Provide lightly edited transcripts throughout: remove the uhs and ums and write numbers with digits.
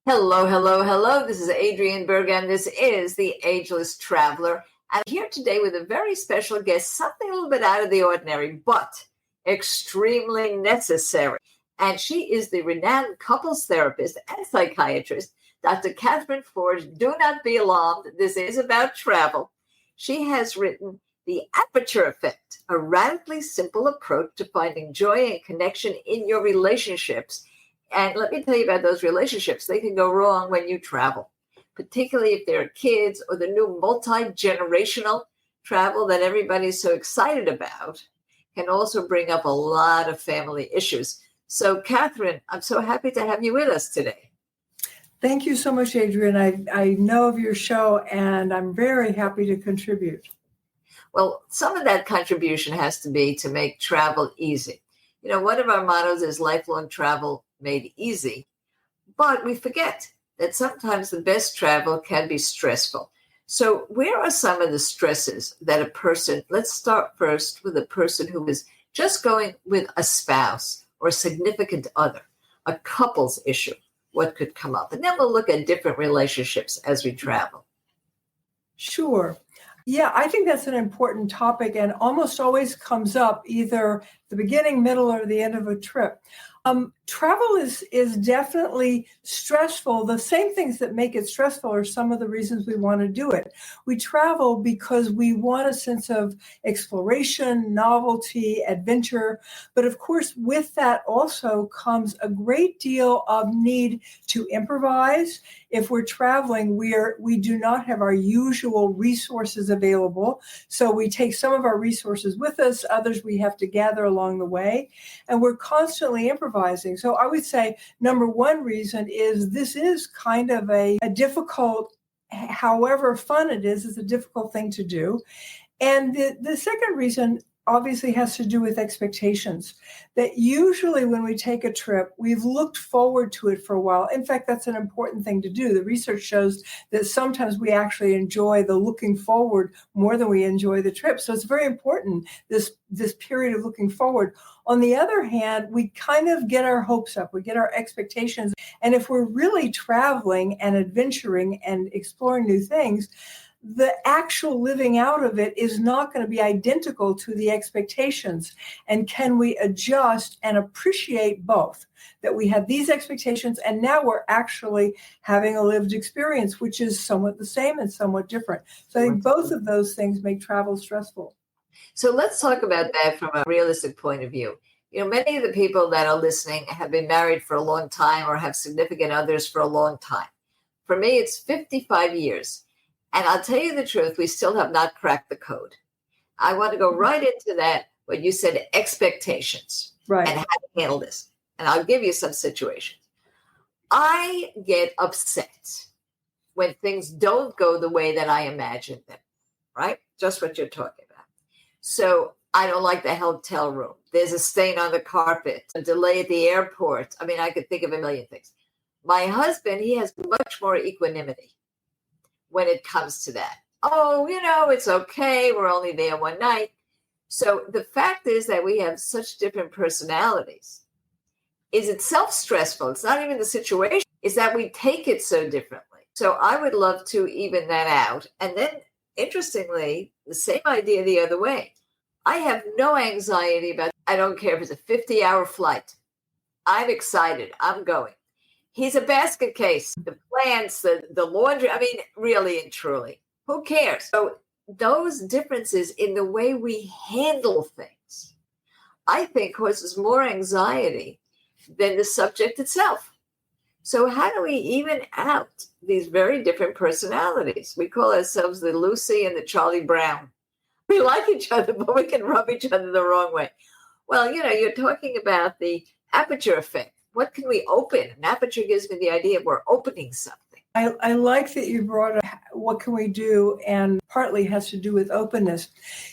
Hello, hello, hello. This is Adriane Berg, and this is the Ageless Traveler. I'm here today with a very special guest, something a little bit out of the ordinary, but extremely necessary. And she is the renowned couples therapist and psychiatrist, Dr. Katherine Ford. Do not be alarmed. This is about travel. She has written The Aperture Effect, a radically simple approach to finding joy and connection in your relationships. And let me tell you about those relationships. They can go wrong when you travel, particularly if there are kids or the new multi-generational travel that everybody's so excited about can also bring up a lot of family issues. So, Katherine, I'm so happy to have you with us today. Thank you so much, Adriane. I know of your show, and I'm very happy to contribute. Well, some of that contribution has to be to make travel easy. You know, one of our mottos is lifelong travel made easy, but we forget that sometimes the best travel can be stressful. So where are some of the stresses that a person, let's start first with a person who is just going with a spouse or a significant other, a couple's issue, what could come up? And then we'll look at different relationships as we travel. Sure. Yeah, I think that's an important topic and almost always comes up either the beginning, middle, or the end of a trip. Travel is definitely stressful. The same things that make it stressful are some of the reasons we want to do it. We travel because we want a sense of exploration, novelty, adventure. But of course, with that also comes a great deal of need to improvise. If we're traveling, we do not have our usual resources available. So we take some of our resources with us, others we have to gather along the way, and we're constantly improvising. So I would say number one reason is this is kind of a difficult, however fun it is, it's a difficult thing to do. And the second reason obviously has to do with expectations. That usually when we take a trip, we've looked forward to it for a while. In fact, that's an important thing to do. The research shows that sometimes we actually enjoy the looking forward more than we enjoy the trip. So it's very important, this period of looking forward. On the other hand, we kind of get our hopes up, we get our expectations. And if we're really traveling and adventuring and exploring new things, the actual living out of it is not going to be identical to the expectations. And can we adjust and appreciate both? That we had these expectations and now we're actually having a lived experience, which is somewhat the same and somewhat different. So I think both of those things make travel stressful. So let's talk about that from a realistic point of view. You know, many of the people that are listening have been married for a long time or have significant others for a long time. For me, it's 55 years. And I'll tell you the truth, we still have not cracked the code. I want to go right into that, what you said, expectations, right, and how to handle this. And I'll give you some situations. I get upset when things don't go the way that I imagined them, right? Just what you're talking about. So I don't like the hotel room. There's a stain on the carpet, a delay at the airport. I mean, I could think of a million things. My husband, he has much more equanimity when it comes to that. Oh, you know, it's okay. We're only there one night. So the fact is that we have such different personalities is itself stressful. It's not even the situation. It's that we take it so differently. So I would love to even that out. And then, interestingly, the same idea the other way. I have no anxiety about, I don't care if it's a 50-hour flight. I'm excited. I'm going. He's a basket case, the plants, the laundry. I mean, really and truly, who cares? So those differences in the way we handle things, I think causes more anxiety than the subject itself. So how do we even out these very different personalities? We call ourselves the Lucy and the Charlie Brown. We like each other, but we can rub each other the wrong way. Well, you know, you're talking about the aperture effect. What can we open? An aperture gives me the idea of we're opening something. I like that you brought up what can we do, and partly has to do with openness.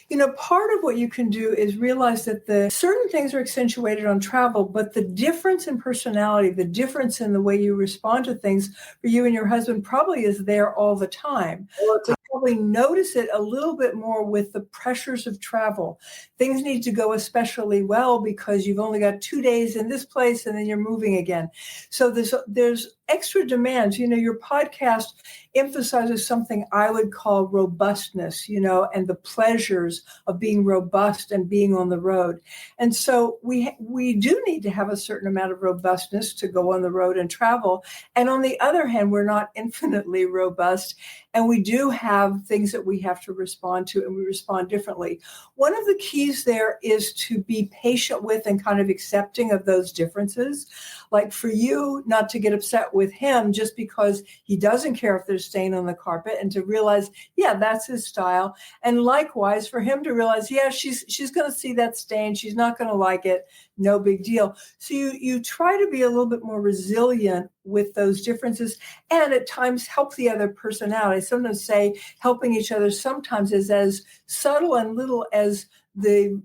You know, part of what you can do is realize that the certain things are accentuated on travel, but the difference in personality, the difference in the way you respond to things for you and your husband probably is there all the time. We probably notice it a little bit more with the pressures of travel. Things need to go especially well because you've only got 2 days in this place and then you're moving again. So there's extra demands. Your podcast emphasizes something I would call robustness, and the pleasures of being robust and being on the road. And so we do need to have a certain amount of robustness to go on the road and travel. And on the other hand, we're not infinitely robust. And we do have things that we have to respond to, and we respond differently. One of the keys there is to be patient with and kind of accepting of those differences. Like for you, not to get upset with him just because he doesn't care if there's stain on the carpet, and to realize, yeah, that's his style. And likewise for him to realize, yeah, she's going to see that stain. She's not going to like it. No big deal. So you try to be a little bit more resilient with those differences, and at times help the other person out. I sometimes say helping each other sometimes is as subtle and little as the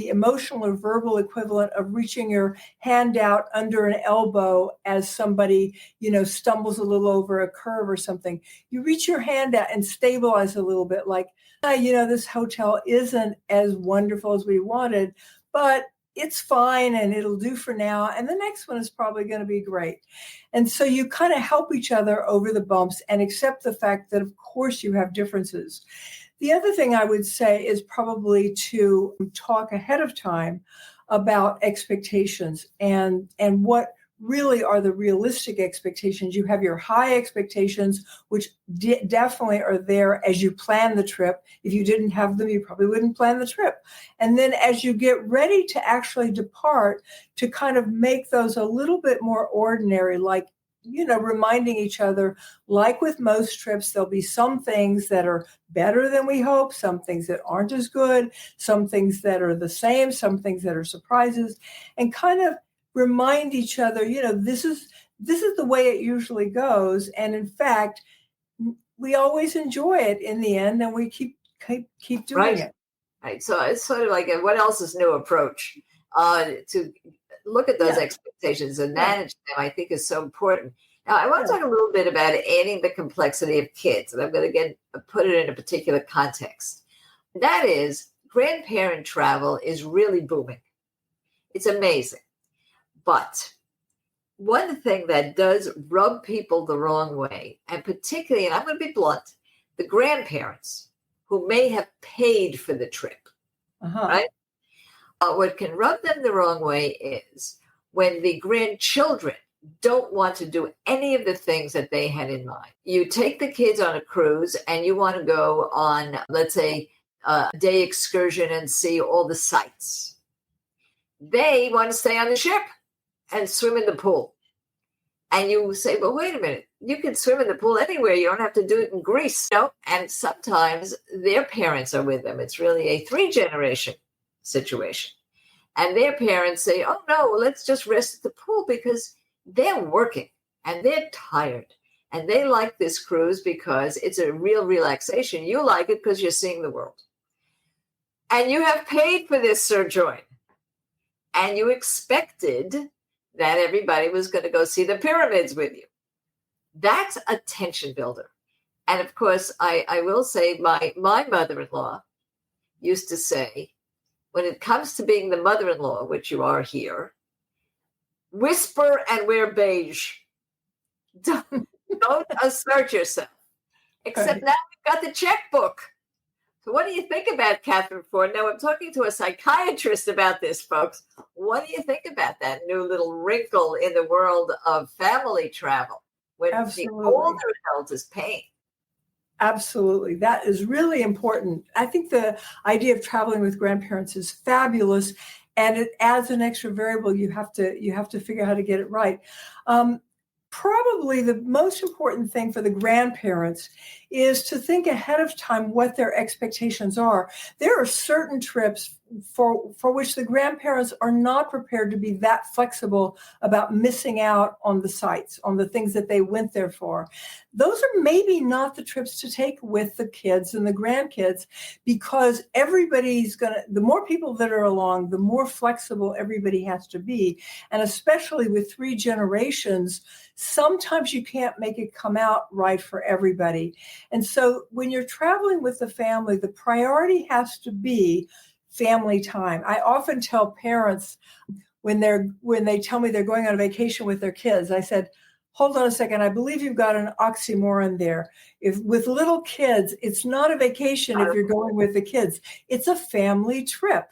emotional or verbal equivalent of reaching your hand out under an elbow as somebody, stumbles a little over a curve or something. You reach your hand out and stabilize a little bit, like, this hotel isn't as wonderful as we wanted, but it's fine and it'll do for now. And the next one is probably going to be great. And so you kind of help each other over the bumps and accept the fact that, of course, you have differences. The other thing I would say is probably to talk ahead of time about expectations and what really are the realistic expectations. You have your high expectations, which definitely are there as you plan the trip. If you didn't have them, you probably wouldn't plan the trip. And then as you get ready to actually depart, to kind of make those a little bit more ordinary, like, reminding each other, like with most trips, there'll be some things that are better than we hope, some things that aren't as good, some things that are the same, some things that are surprises, and kind of remind each other, this is the way it usually goes. And in fact, we always enjoy it in the end, and we keep doing it. Right. So it's sort of like a what else is new approach to look at those expectations and manage them, I think is so important. Now, I want to talk a little bit about adding the complexity of kids, and I'm going to put it in a particular context. That is, grandparent travel is really booming. It's amazing. But one thing that does rub people the wrong way, and particularly, and I'm going to be blunt, the grandparents who may have paid for the trip, right? What can rub them the wrong way is when the grandchildren don't want to do any of the things that they had in mind. You take the kids on a cruise and you want to go on, let's say, a day excursion and see all the sights. They want to stay on the ship and swim in the pool. And you say, well, wait a minute, you can swim in the pool anywhere. You don't have to do it in Greece. And sometimes their parents are with them. It's really a 3-generation situation. And their parents say, oh, no, let's just rest at the pool because they're working and they're tired. And they like this cruise because it's a real relaxation. You like it because you're seeing the world. And you have paid for this sojourn. And you expected that everybody was going to go see the pyramids with you. That's a tension builder. And of course, I will say my mother-in-law used to say, when it comes to being the mother-in-law, which you are here, whisper and wear beige. Don't assert yourself. Except now we've got the checkbook. So what do you think about Katherine Ford? Now I'm talking to a psychiatrist about this, folks. What do you think about that new little wrinkle in the world of family travel when the older adult is paying? Absolutely. That is really important. I think the idea of traveling with grandparents is fabulous, and it adds an extra variable. You have to figure out how to get it right. Probably the most important thing for the grandparents is to think ahead of time what their expectations are. There are certain trips for which the grandparents are not prepared to be that flexible about missing out on the sights, on the things that they went there for. Those are maybe not the trips to take with the kids and the grandkids, because the more people that are along, the more flexible everybody has to be. And especially with 3 generations, sometimes you can't make it come out right for everybody. And so when you're traveling with the family, the priority has to be family time. I often tell parents when they tell me they're going on a vacation with their kids, I said, hold on a second. I believe you've got an oxymoron there. If with little kids, it's not a vacation if you're going with the kids. It's a family trip.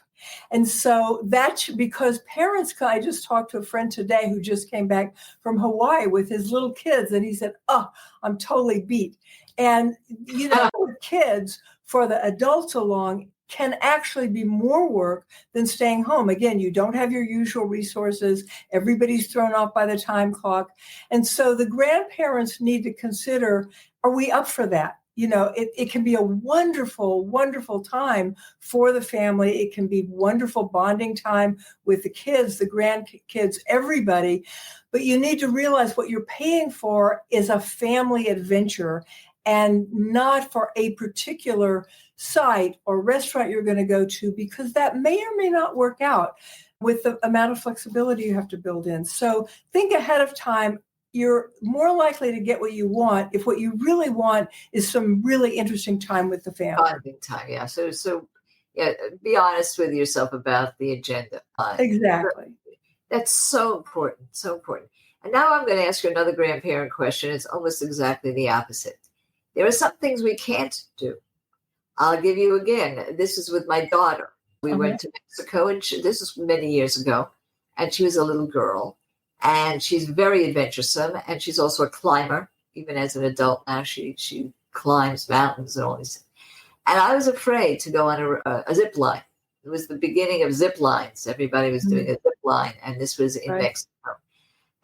And so that's because parents, I just talked to a friend today who just came back from Hawaii with his little kids, and he said, oh, I'm totally beat. And, with kids, for the adults along, can actually be more work than staying home. Again, you don't have your usual resources. Everybody's thrown off by the time clock. And so the grandparents need to consider, are we up for that? It can be a wonderful, wonderful time for the family. It can be wonderful bonding time with the kids, the grandkids, everybody. But you need to realize what you're paying for is a family adventure and not for a particular site or restaurant you're going to go to, because that may or may not work out with the amount of flexibility you have to build in. So think ahead of time. You're more likely to get what you want if what you really want is some really interesting time with the family. Bonding time, yeah. So yeah, be honest with yourself about the agenda. Exactly. That's so important, so important. And now I'm going to ask you another grandparent question. It's almost exactly the opposite. There are some things we can't do. I'll give you again. This is with my daughter. We went to Mexico, and this was many years ago, and she was a little girl. And she's very adventuresome, and she's also a climber. Even as an adult now, she climbs mountains and all these. And I was afraid to go on a zip line. It was the beginning of zip lines. Everybody was doing a zip line, and this was in Mexico.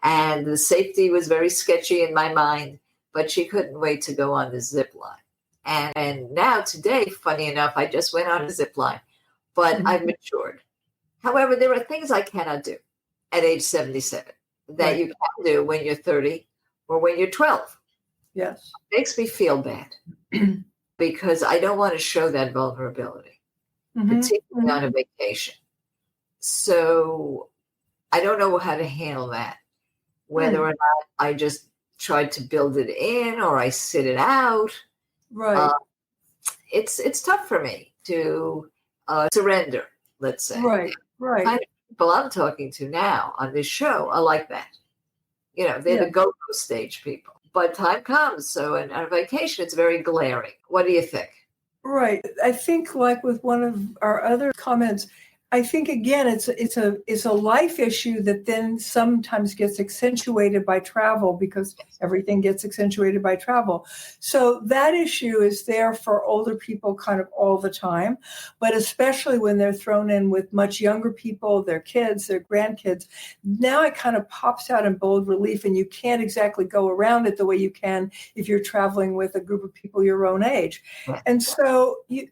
And the safety was very sketchy in my mind, but she couldn't wait to go on the zip line. And now today, funny enough, I just went on a zip line, but I've matured. However, there are things I cannot do at age 77. That you can do when you're 30 or when you're 12. Yes. It makes me feel bad because I don't want to show that vulnerability, particularly on a vacation. So I don't know how to handle that, whether or not I just tried to build it in or I sit it out. Right. It's tough for me to surrender, let's say. Right. Kind of people I'm talking to now on this show are like that. They're the go-go stage people. But time comes. So on a vacation, it's very glaring. What do you think? Right. I think, like with one of our other comments, I think, again, it's a life issue that then sometimes gets accentuated by travel, because everything gets accentuated by travel. So that issue is there for older people kind of all the time, but especially when they're thrown in with much younger people, their kids, their grandkids. Now it kind of pops out in bold relief, and you can't exactly go around it the way you can if you're traveling with a group of people your own age. And so, you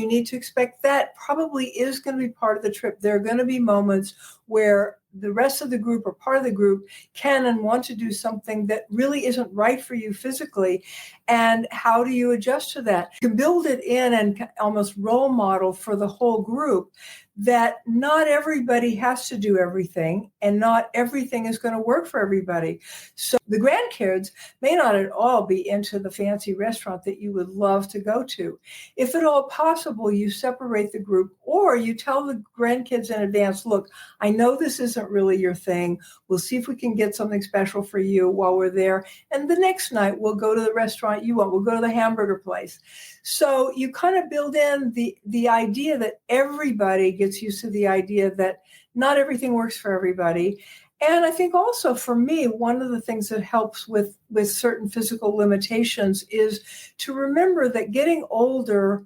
need to expect that probably is going to be part of the trip. There are going to be moments where the rest of the group or part of the group can and want to do something that really isn't right for you physically. And how do you adjust to that? You can build it in and almost role model for the whole group that not everybody has to do everything, and not everything is going to work for everybody. So the grandkids may not at all be into the fancy restaurant that you would love to go to. If at all possible, you separate the group, or you tell the grandkids in advance, look, I know this isn't really your thing. We'll see if we can get something special for you while we're there. And the next night, we'll go to the restaurant you want. We'll go to the hamburger place. So you kind of build in the idea that everybody gets used to the idea that not everything works for everybody. And I think also for me, one of the things that helps with certain physical limitations is to remember that getting older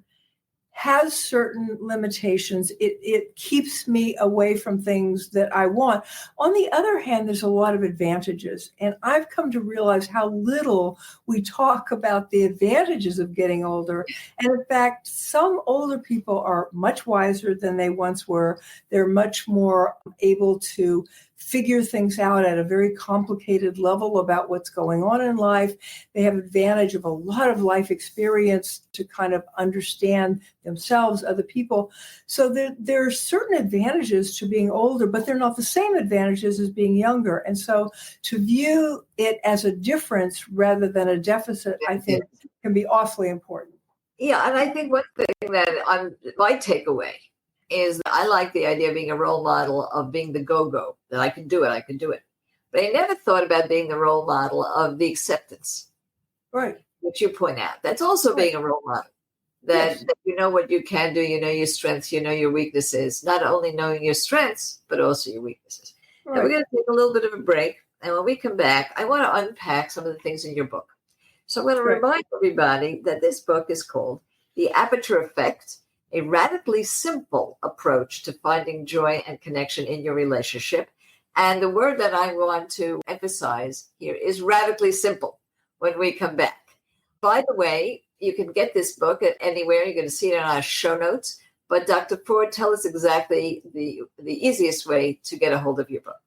has certain limitations. It keeps me away from things that I want. On the other hand, there's a lot of advantages. And I've come to realize how little we talk about the advantages of getting older. And in fact, some older people are much wiser than they once were. They're much more able to figure things out at a very complicated level about what's going on in life. They have advantage of a lot of life experience to kind of understand themselves, other people. So there are certain advantages to being older, but they're not the same advantages as being younger. And so to view it as a difference rather than a deficit, I think can be awfully important. Yeah, and I think one thing that my takeaway is that I like the idea of being a role model, of being the go-go, that I can do it. But I never thought about being the role model of the acceptance, Right. which you point out. That's also being a role model. That you know what you can do, you know your strengths, you know your weaknesses, not only knowing your strengths, but also your weaknesses. Right. Now we're going to take a little bit of a break. And when we come back, I want to unpack some of the things in your book. So I'm going to remind everybody that this book is called The Aperture Effect, a radically simple approach to finding joy and connection in your relationship. And the word that I want to emphasize here is radically simple when we come back. By the way, you can get this book at anywhere. You're going to see it in our show notes. But Dr. Ford, tell us exactly the easiest way to get a hold of your book.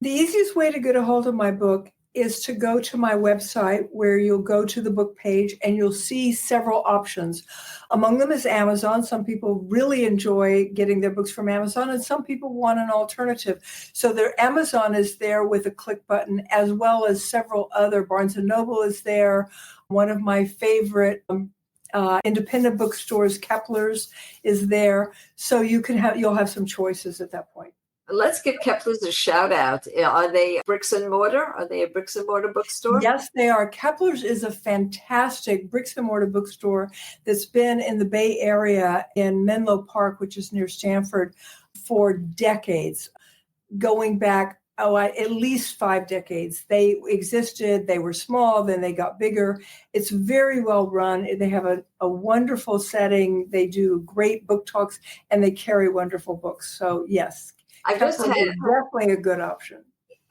The easiest way to get a hold of my book is to go to my website, where you'll go to the book page and you'll see several options. Among them is Amazon. Some people really enjoy getting their books from Amazon, and some people want an alternative. So their Amazon is there with a click button, as well as several other. Barnes & Noble is there. One of my favorite independent bookstores, Kepler's, is there. So you'll have some choices at that point. Let's give Kepler's a shout out. Are they bricks and mortar? Are they a bricks and mortar bookstore? Yes, they are. Kepler's is a fantastic bricks and mortar bookstore that's been in the Bay Area in Menlo Park, which is near Stanford, for decades, going back at least 5 decades. They existed, they were small, then they got bigger. It's very well run. They have a wonderful setting. They do great book talks, and they carry wonderful books. So yes, I just had definitely a good option.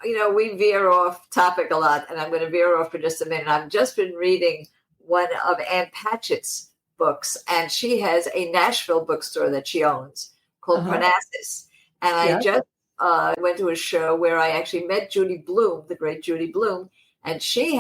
You know, we veer off topic a lot, and I'm going to veer off for just a minute. I've just been reading one of Ann Patchett's books, and she has a Nashville bookstore that she owns called Parnassus. And I just went to a show where I actually met Judy Blume, the great Judy Blume, and she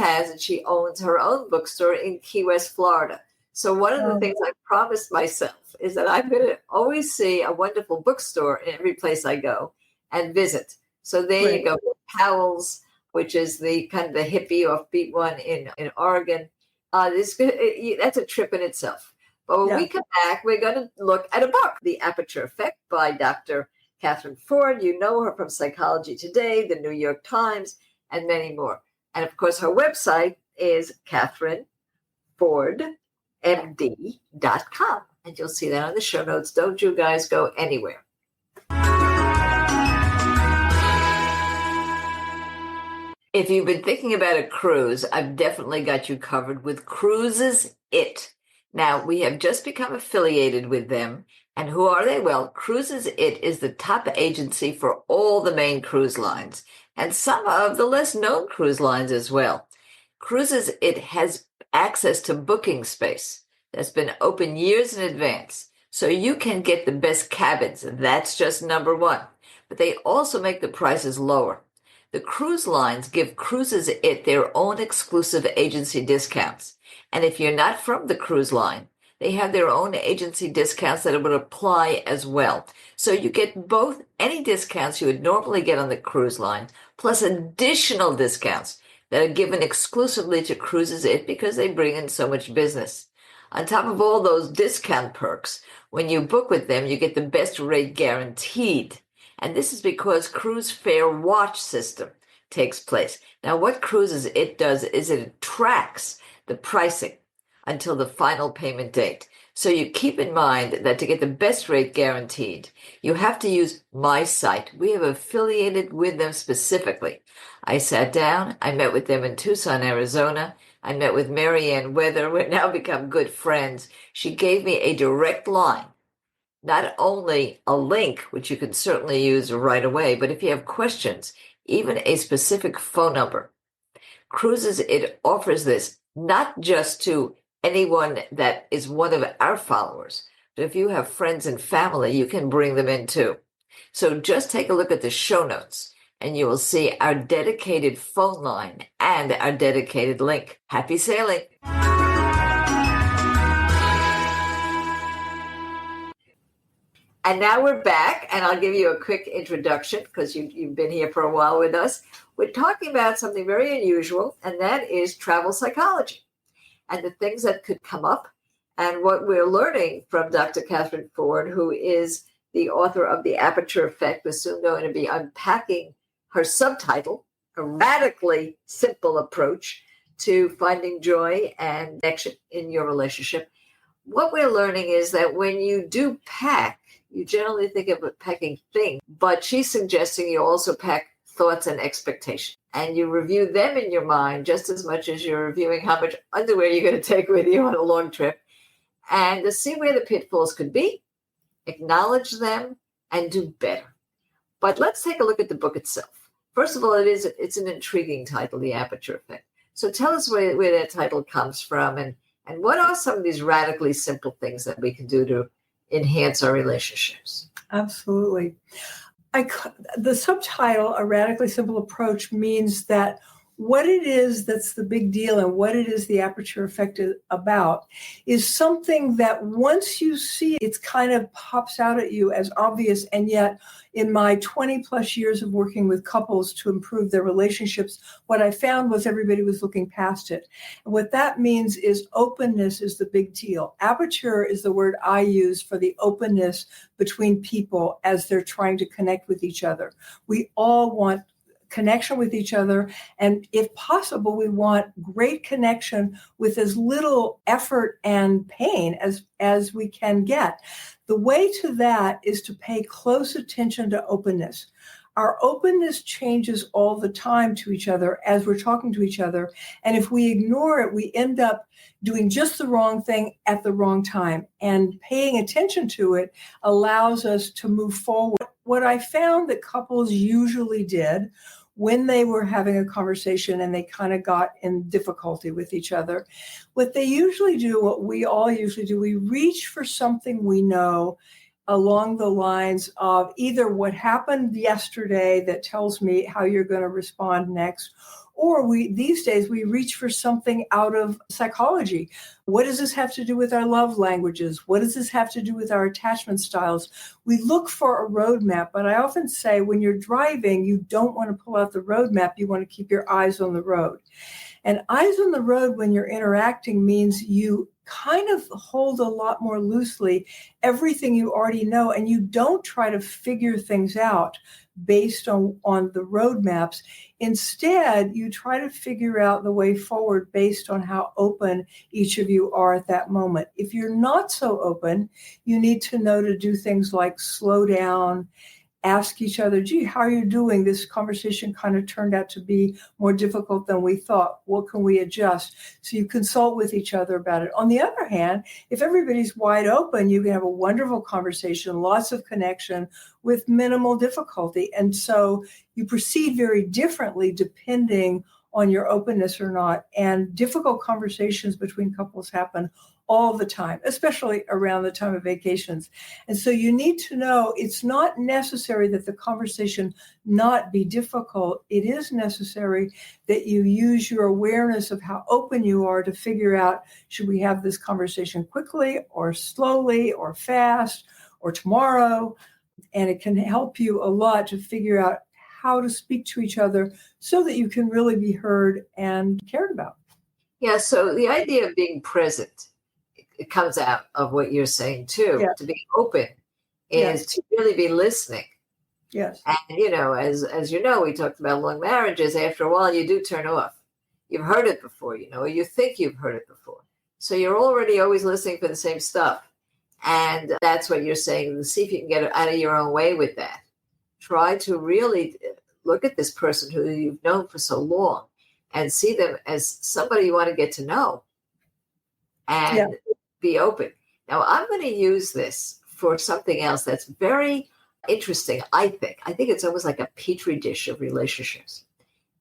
owns her own bookstore in Key West, Florida. So one of the things I promised myself is that I'm going to always see a wonderful bookstore in every place I go and visit. So there you go. Powell's, which is the kind of the hippie offbeat one in Oregon. That's a trip in itself. But when we come back, we're going to look at a book, The Aperture Effect by Dr. Katherine Ford. You know her from Psychology Today, the New York Times, and many more. And of course, her website is KatherineFordMD.com. And you'll see that on the show notes. Don't you guys go anywhere. If you've been thinking about a cruise, I've definitely got you covered with Cruises It. Now, we have just become affiliated with them. And who are they? Well, Cruises It is the top agency for all the main cruise lines and some of the less known cruise lines as well. Cruises It has access to booking space that's been open years in advance, so you can get the best cabins. That's just number one. But they also make the prices lower. The cruise lines give Cruises It their own exclusive agency discounts. And if you're not from the cruise line, they have their own agency discounts that would apply as well. So you get both any discounts you would normally get on the cruise line, plus additional discounts that are given exclusively to Cruises It because they bring in so much business. On top of all those discount perks, when you book with them, you get the best rate guaranteed. And this is because Cruise Fair Watch system takes place. Now, what Cruises It does is it tracks the pricing until the final payment date. So you keep in mind that to get the best rate guaranteed, you have to use my site. We have affiliated with them specifically. I sat down, I met with them in Tucson, Arizona. I met with Marianne Weather. We've now become good friends. She gave me a direct line, not only a link, which you can certainly use right away, but if you have questions, even a specific phone number. Cruises It offers this not just to anyone that is one of our followers, but if you have friends and family, you can bring them in too. So just take a look at the show notes and you will see our dedicated phone line and our dedicated link. Happy sailing. And now we're back, and I'll give you a quick introduction because you've been here for a while with us. We're talking about something very unusual, and that is travel psychology and the things that could come up. And what we're learning from Dr. Katherine Ford, who is the author of The Aperture Effect, we're soon going to be unpacking her subtitle, A Radically Simple Approach to Finding Joy and Connection in Your Relationship. What we're learning is that when you do pack, you generally think of it packing things, but she's suggesting you also pack thoughts and expectations. And you review them in your mind just as much as you're reviewing how much underwear you're going to take with you on a long trip, and to see where the pitfalls could be, acknowledge them, and do better. But let's take a look at the book itself. First of all, it's an intriguing title, The Aperture Effect. So tell us where that title comes from, and what are some of these radically simple things that we can do to enhance our relationships? Absolutely. The subtitle, A Radically Simple Approach, means that what it is that's the big deal and what it is the Aperture Effect is about is something that once you see it kind of pops out at you as obvious. And yet in my 20 plus years of working with couples to improve their relationships, what I found was everybody was looking past it. And what that means is openness is the big deal. Aperture is the word I use for the openness between people as they're trying to connect with each other. We all want connection with each other. And if possible, we want great connection with as little effort and pain as we can get. The way to that is to pay close attention to openness. Our openness changes all the time to each other as we're talking to each other. And if we ignore it, we end up doing just the wrong thing at the wrong time. And paying attention to it allows us to move forward. What I found that couples usually did when they were having a conversation and they kind of got in difficulty with each other, what they usually do, what we all usually do, we reach for something we know along the lines of either what happened yesterday that tells me how you're going to respond next, or these days we reach for something out of psychology. What does this have to do with our love languages? What does this have to do with our attachment styles? We look for a roadmap, but I often say when you're driving, you don't want to pull out the roadmap. You want to keep your eyes on the road. And eyes on the road when you're interacting means you kind of hold a lot more loosely everything you already know, and you don't try to figure things out based on the roadmaps. Instead, you try to figure out the way forward based on how open each of you are at that moment. If you're not so open, you need to know to do things like slow down, ask each other, gee, how are you doing? This conversation kind of turned out to be more difficult than we thought. What can we adjust? So you consult with each other about it. On the other hand, if everybody's wide open, you can have a wonderful conversation, lots of connection with minimal difficulty. And so you proceed very differently depending on your openness or not. And difficult conversations between couples happen all the time, especially around the time of vacations. And so you need to know it's not necessary that the conversation not be difficult. It is necessary that you use your awareness of how open you are to figure out, should we have this conversation quickly or slowly or fast or tomorrow? And it can help you a lot to figure out how to speak to each other so that you can really be heard and cared about. Yeah, so the idea of being present, it comes out of what you're saying too. Yeah. To be open is to really be listening. Yes. And as you know, we talked about long marriages. After a while, you do turn off. You've heard it before, or you think you've heard it before. So you're already always listening for the same stuff. And that's what you're saying. See if you can get out of your own way with that. Try to really look at this person who you've known for so long and see them as somebody you want to get to know and be open. Now, I'm going to use this for something else that's very interesting, I think. I think it's almost like a petri dish of relationships.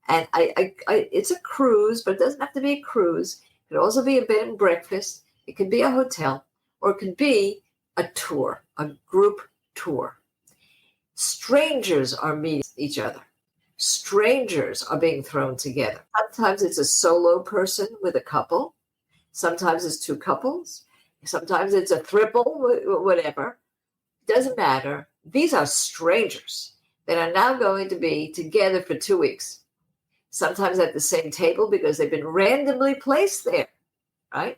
And it's a cruise, but it doesn't have to be a cruise. It could also be a bed and breakfast. It could be a hotel, or it could be a tour, a group tour. Strangers are meeting each other. Strangers are being thrown together. Sometimes it's a solo person with a couple. Sometimes it's two couples. Sometimes it's a triple, whatever. Doesn't matter. These are strangers that are now going to be together for 2 weeks. Sometimes at the same table because they've been randomly placed there, right?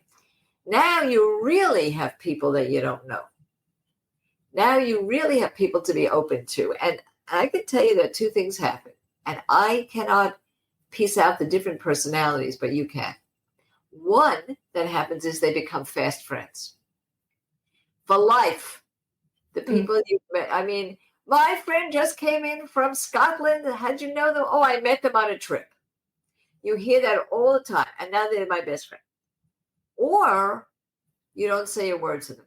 Now you really have people that you don't know. Now you really have people to be open to. And I can tell you that two things happen. and I cannot piece out the different personalities, but you can. One that happens is they become fast friends for life. The people you met, I mean, my friend just came in from Scotland. How'd you know them? Oh, I met them on a trip. You hear that all the time, and now they're my best friend. Or you don't say a word to them.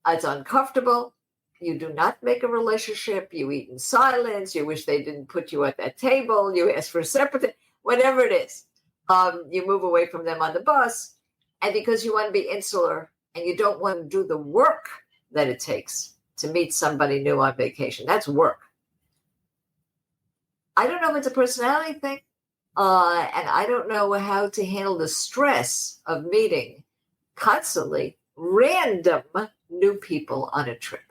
It's uncomfortable. You do not make a relationship. You eat in silence. You wish they didn't put you at that table. You ask for a separate, whatever it is. You move away from them on the bus. And because you want to be insular and you don't want to do the work that it takes to meet somebody new on vacation, that's work. I don't know if it's a personality thing. And I don't know how to handle the stress of meeting constantly random new people on a trip.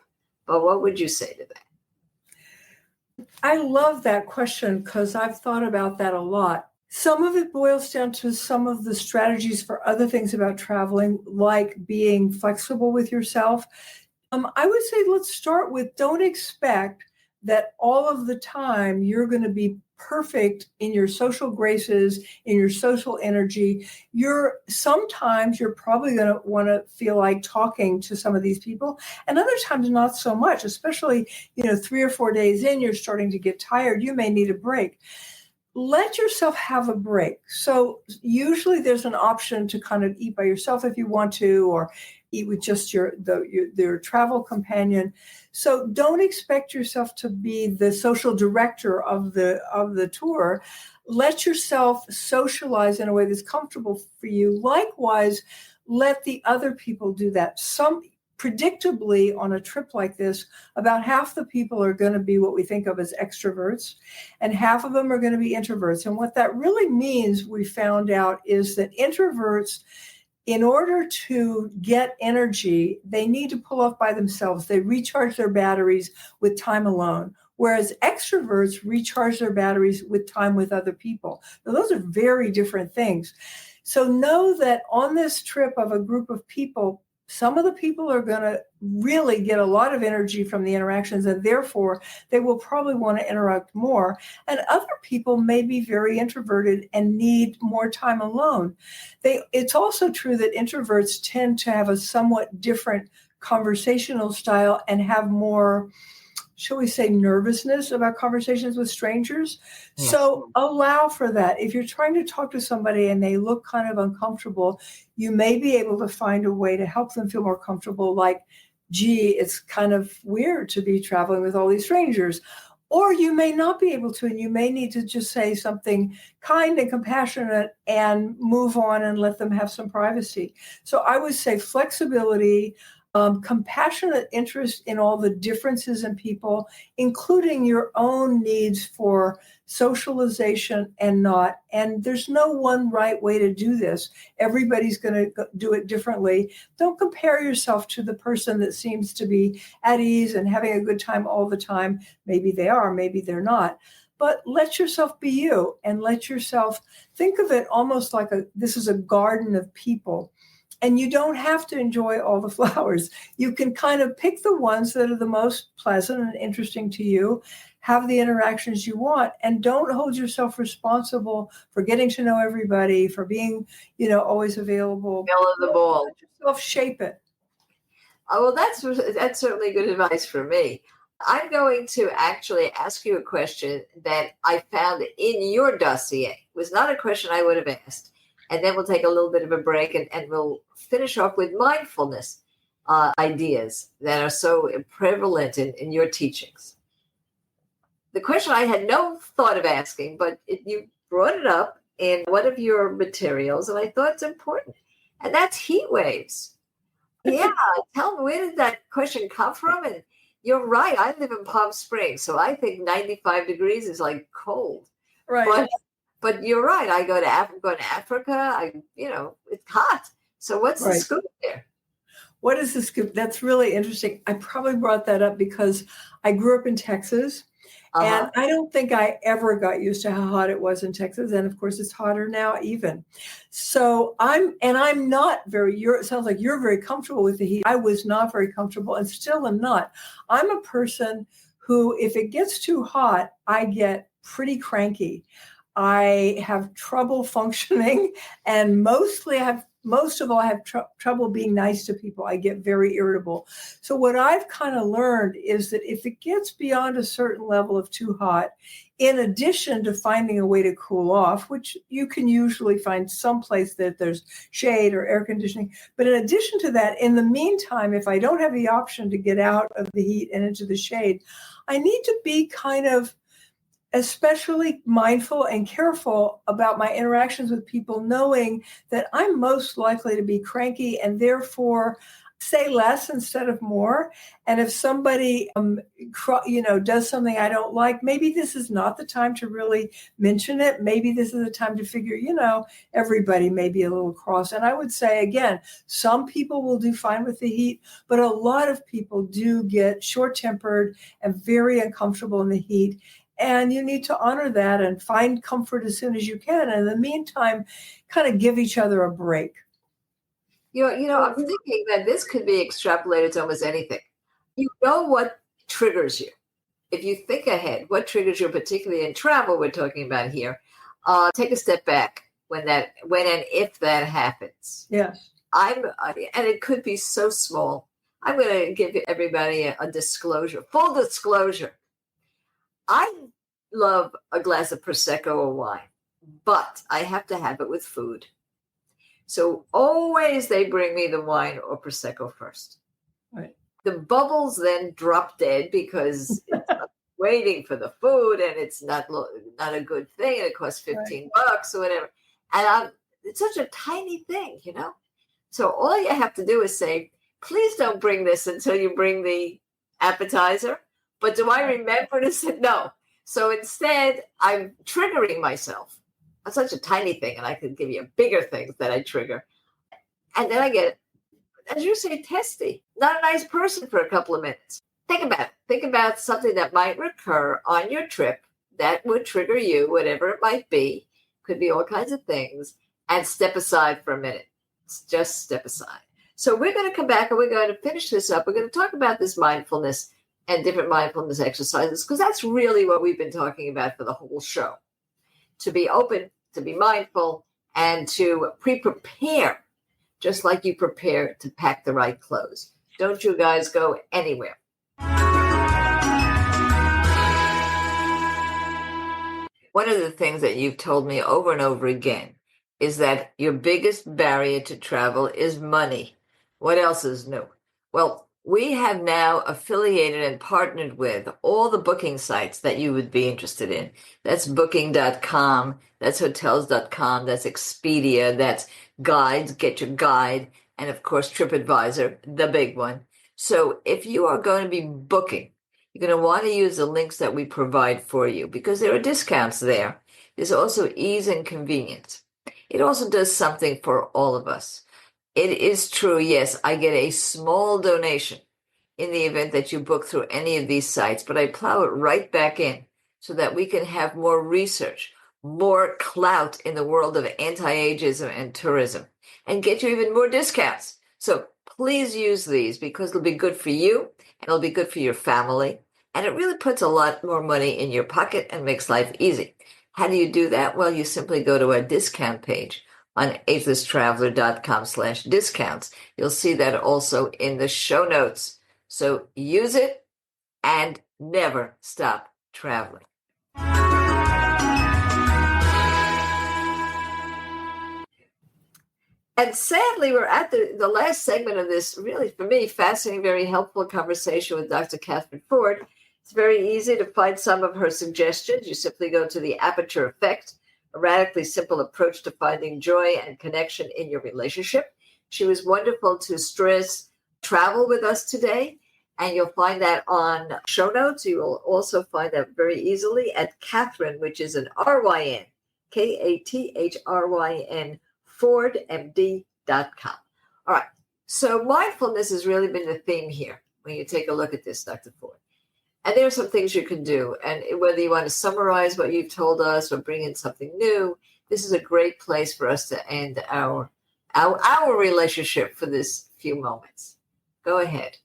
But what would you say to that? I love that question because I've thought about that a lot. Some of it boils down to some of the strategies for other things about traveling, like being flexible with yourself. I would say let's start with don't expect that all of the time you're going to be perfect in your social graces, in your social energy. Sometimes you're probably going to want to feel like talking to some of these people, and other times not so much, especially, 3 or 4 days in, you're starting to get tired. You may need a break. Let yourself have a break. So usually there's an option to kind of eat by yourself if you want to, or eat with just your travel companion. So don't expect yourself to be the social director of the tour. Let yourself socialize in a way that's comfortable for you. Likewise, let the other people do that. Predictably, on a trip like this, about half the people are going to be what we think of as extroverts, and half of them are going to be introverts. And what that really means, we found out, is that introverts, in order to get energy, they need to pull off by themselves. They recharge their batteries with time alone, whereas extroverts recharge their batteries with time with other people. Now, those are very different things. So know that on this trip of a group of people, some of the people are going to really get a lot of energy from the interactions, and therefore they will probably want to interact more. And other people may be very introverted and need more time alone. It's also true that introverts tend to have a somewhat different conversational style and have more, shall we say, nervousness about conversations with strangers. Yes. So allow for that. If you're trying to talk to somebody and they look kind of uncomfortable, you may be able to find a way to help them feel more comfortable, like, gee, it's kind of weird to be traveling with all these strangers. Or you may not be able to, and you may need to just say something kind and compassionate and move on and let them have some privacy. So I would say flexibility, compassionate interest in all the differences in people, including your own needs for socialization and not. And there's no one right way to do this. Everybody's going to do it differently. Don't compare yourself to the person that seems to be at ease and having a good time all the time. Maybe they are, maybe they're not. But let yourself be you, and let yourself think of it almost like this is a garden of people. And you don't have to enjoy all the flowers. You can kind of pick the ones that are the most pleasant and interesting to you, have the interactions you want, and don't hold yourself responsible for getting to know everybody, for being, always available. Bell of the ball. Let yourself shape it. Oh, well, that's certainly good advice for me. I'm going to actually ask you a question that I found in your dossier. It was not a question I would have asked. And then we'll take a little bit of a break and we'll finish off with mindfulness ideas that are so prevalent in your teachings. The question I had no thought of asking, but you brought it up in one of your materials, and I thought it's important. And that's heat waves. Yeah, tell me, where did that question come from? And you're right, I live in Palm Springs, so I think 95 degrees is like cold. Right. But you're right. I go to Africa. It's hot. So what's the scoop there? What is the scoop? That's really interesting. I probably brought that up because I grew up in Texas, and I don't think I ever got used to how hot it was in Texas. And of course, it's hotter now even. So I'm not it sounds like you're very comfortable with the heat. I was not very comfortable and still am not. I'm a person who, if it gets too hot, I get pretty cranky. I have trouble functioning, and most of all, I have trouble being nice to people. I get very irritable. So what I've kind of learned is that if it gets beyond a certain level of too hot, in addition to finding a way to cool off, which you can usually find someplace that there's shade or air conditioning, but in addition to that, in the meantime, if I don't have the option to get out of the heat and into the shade, I need to be kind of especially mindful and careful about my interactions with people, knowing that I'm most likely to be cranky and therefore say less instead of more. And if somebody, does something I don't like, maybe this is not the time to really mention it. Maybe this is the time to figure, everybody may be a little cross. And I would say, again, some people will do fine with the heat, but a lot of people do get short-tempered and very uncomfortable in the heat. And you need to honor that and find comfort as soon as you can. And in the meantime, kind of give each other a break. I'm thinking that this could be extrapolated to almost anything. You know what triggers you. If you think ahead, what triggers you, particularly in travel, we're talking about here, take a step back when and if that happens. Yes. And it could be so small. I'm going to give everybody a disclosure, full disclosure. I love a glass of Prosecco or wine, but I have to have it with food. So always they bring me the wine or Prosecco first. Right. The bubbles then drop dead because it's waiting for the food and it's not a good thing. And it costs $15 or whatever. And it's such a tiny thing, So all you have to do is say, please don't bring this until you bring the appetizer. But do I remember to say no? So instead, I'm triggering myself. It's such a tiny thing, and I could give you bigger things that I trigger. And then I get, as you say, testy. Not a nice person for a couple of minutes. Think about it. Think about something that might recur on your trip that would trigger you, whatever it might be. Could be all kinds of things. And step aside for a minute. Just step aside. So we're going to come back and we're going to finish this up. We're going to talk about this mindfulness and different mindfulness exercises, because that's really what we've been talking about for the whole show. To be open, to be mindful, and to pre-prepare, just like you prepare to pack the right clothes. Don't you guys go anywhere. One of the things that you've told me over and over again is that your biggest barrier to travel is money. What else is new? Well, we have now affiliated and partnered with all the booking sites that you would be interested in. That's booking.com, that's hotels.com, that's Expedia, that's Guides, Get Your Guide, and of course TripAdvisor, the big one. So if you are going to be booking, you're going to want to use the links that we provide for you because there are discounts there. There's also ease and convenience. It also does something for all of us. It is true, yes, I get a small donation in the event that you book through any of these sites, but I plow it right back in so that we can have more research, more clout in the world of anti-ageism and tourism, and get you even more discounts. So please use these because it'll be good for you and it'll be good for your family. And it really puts a lot more money in your pocket and makes life easy. How do you do that? Well, you simply go to our discount page on agelesstraveler.com/discounts. You'll see that also in the show notes. So use it and never stop traveling. And sadly, we're at the last segment of this really, for me, fascinating, very helpful conversation with Dr. Katherine Ford. It's very easy to find some of her suggestions. You simply go to the Aperture Effect, a radically simple approach to finding joy and connection in your relationship. She was wonderful to stress travel with us today, and you'll find that on show notes. You will also find that very easily at Katherine, which is an RYN, KATHRYN, FordMD.com. All right, so mindfulness has really been the theme here when you take a look at this, Dr. Ford. And there are some things you can do. And whether you want to summarize what you've told us or bring in something new, this is a great place for us to end our relationship for this few moments. Go ahead.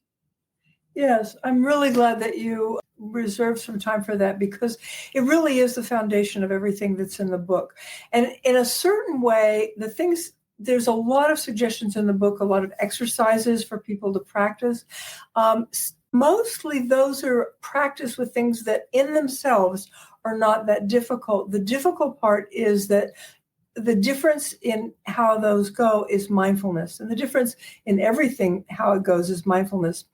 Yes, I'm really glad that you reserve some time for that because it really is the foundation of everything that's in the book. And in a certain way, there's a lot of suggestions in the book, a lot of exercises for people to practice. Mostly those are practice with things that in themselves are not that difficult. The difficult part is that the difference in how those go is mindfulness. And the difference in everything, how it goes, is mindfulness.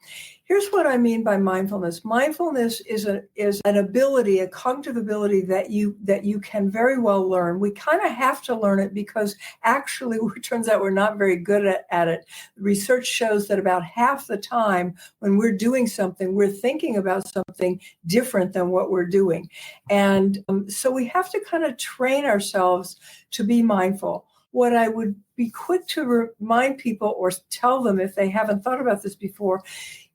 Here's what I mean by mindfulness. Mindfulness is an ability, a cognitive ability that you can very well learn. We kind of have to learn it because actually it turns out we're not very good at it. Research shows that about half the time when we're doing something, we're thinking about something different than what we're doing. And so we have to kind of train ourselves to be mindful. What I would be quick to remind people or tell them if they haven't thought about this before,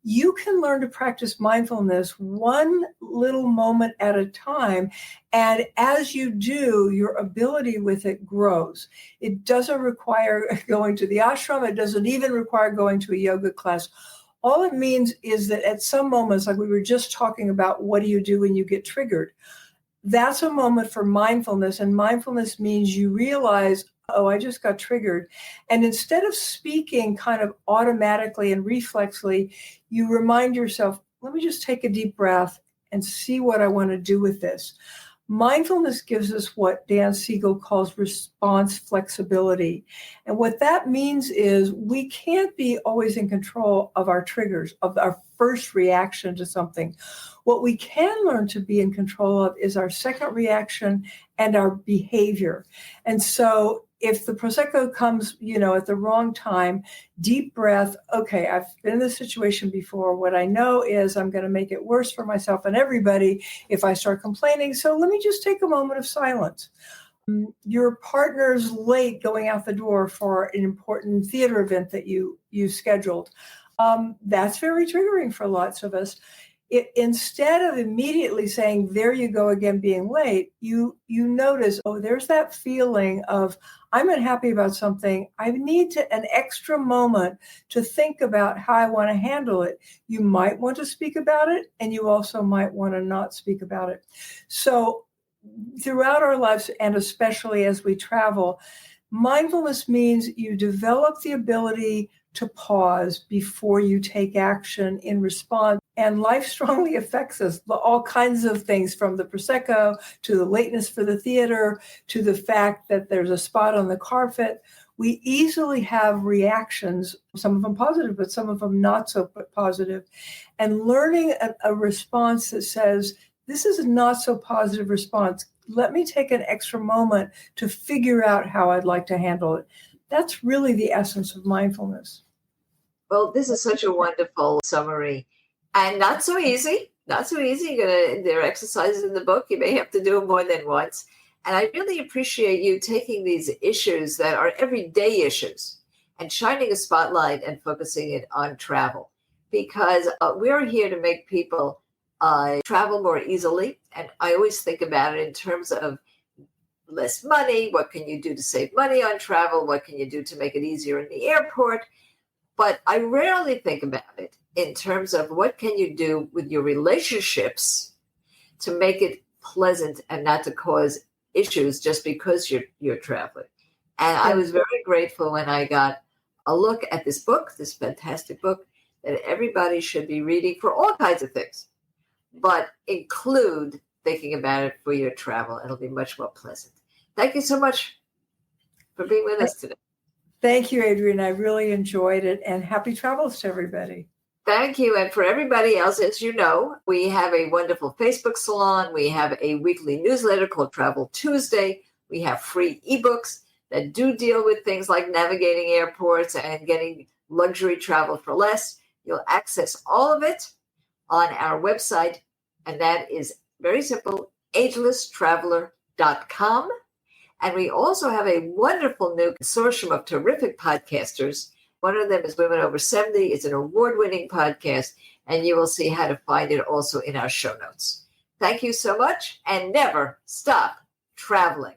you can learn to practice mindfulness one little moment at a time. And as you do, your ability with it grows. It doesn't require going to the ashram. It doesn't even require going to a yoga class. All it means is that at some moments, like we were just talking about, what do you do when you get triggered? That's a moment for mindfulness. And mindfulness means you realize, oh, I just got triggered. And instead of speaking kind of automatically and reflexly, you remind yourself, let me just take a deep breath and see what I want to do with this. Mindfulness gives us what Dan Siegel calls response flexibility. And what that means is we can't be always in control of our triggers, of our first reaction to something. What we can learn to be in control of is our second reaction and our behavior. And so if the Prosecco comes, at the wrong time, deep breath, okay, I've been in this situation before. What I know is I'm going to make it worse for myself and everybody if I start complaining. So let me just take a moment of silence. Your partner's late going out the door for an important theater event that you scheduled. That's very triggering for lots of us. Instead of immediately saying, there you go again, being late, you notice, oh, there's that feeling of, I'm unhappy about something. I need an extra moment to think about how I want to handle it. You might want to speak about it, and you also might want to not speak about it. So throughout our lives, and especially as we travel, mindfulness means you develop the ability to pause before you take action in response. And life strongly affects us, all kinds of things, from the Prosecco to the lateness for the theater to the fact that there's a spot on the carpet. We easily have reactions, some of them positive, but some of them not so positive. And learning a response that says, this is a not so positive response. Let me take an extra moment to figure out how I'd like to handle it. That's really the essence of mindfulness. Well, this is such a wonderful summary, and not so easy. Not so easy. There are exercises in the book. You may have to do them more than once. And I really appreciate you taking these issues that are everyday issues and shining a spotlight and focusing it on travel, because we're here to make people travel more easily. And I always think about it in terms of less money. What can you do to save money on travel? What can you do to make it easier in the airport? But I rarely think about it in terms of what can you do with your relationships to make it pleasant and not to cause issues just because you're traveling. And I was very grateful when I got a look at this book, this fantastic book that everybody should be reading for all kinds of things, but include thinking about it for your travel. It'll be much more pleasant. Thank you so much for being with us today. Thank you, Adriane. I really enjoyed it, and happy travels to everybody. Thank you. And for everybody else, as you know, we have a wonderful Facebook salon. We have a weekly newsletter called Travel Tuesday. We have free ebooks that do deal with things like navigating airports and getting luxury travel for less. You'll access all of it on our website, and that is very simple, agelesstraveler.com. And we also have a wonderful new consortium of terrific podcasters. One of them is Women Over 70. It's an award-winning podcast, and you will see how to find it also in our show notes. Thank you so much, and never stop traveling.